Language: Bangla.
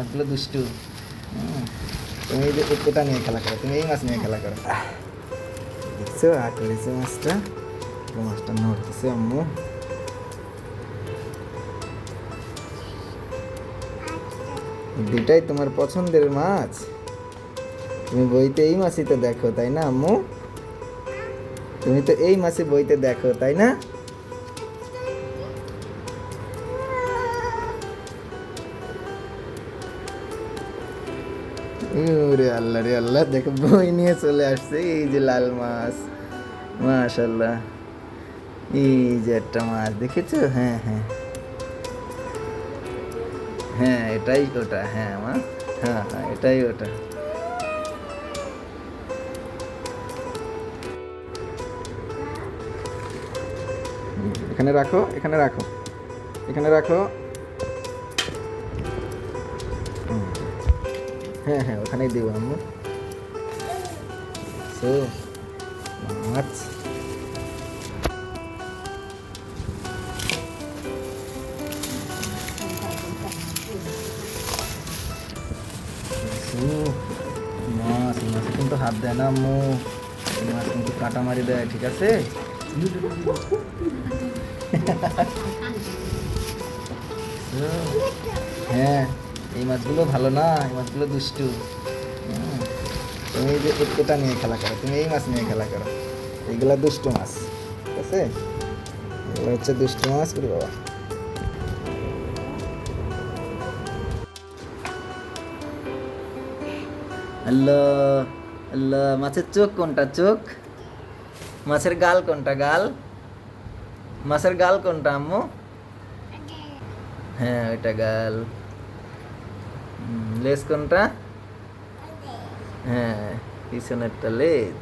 মাছগুলো দুষ্টু। তুমি এই যে এটা নিয়ে খেলা করো, তুমি এই মাছ নিয়ে খেলা করো। দেখছো করেছে মাছটা, মাছটা নড়তেছে আম্মু। দুটাই তোমার পছন্দের মাছ? তুমি বইতে এই মাছই তো দেখো তাই না আম্মু? তুমি তো এই মাছই বইতে দেখো তাই না? ওরে আল্লাহ রে আল্লাহ, দেখো বই নিয়ে চলে আসছে। এই যে লাল মাছ, মাশাল্লাহ। এই যে একটা মাছ দেখেছো? হ্যাঁ হ্যাঁ হ্যাঁ, এটাই ওটা। হ্যাঁ মা, হ্যাঁ হ্যাঁ এটাই ওটা। এখানে রাখো, এখানে রাখো, এখানে রাখো। হ্যাঁ হ্যাঁ ওখানেই দেবো আম্মু। সো মাছ, মাছ, মাছে কিন্তু হাত দেয় না আম্মু। এই মাছ কিন্তু কাটা মারি দেয়, ঠিক আছে? হ্যাঁ, এই মাছগুলো ভালো না, এই মাছগুলো দুষ্টু। তুমি এই যে এটা নিয়ে খেলা করো, তুমি এই মাছ নিয়ে খেলা করো। এইগুলা দুষ্টু মাছ, ঠিক আছে? এগুলো হচ্ছে দুষ্টু মাছ। করি বাবা, আল্লাহ আল্লাহ। মাছের চোখ কোনটা? চোখ? মাছের গাল কোনটা? গাল? মাছের গাল কোনটা আম্মু? হ্যাঁ ওইটা গাল। লেজ কোনটা? হ্যাঁ পিছনেরটা লেজ।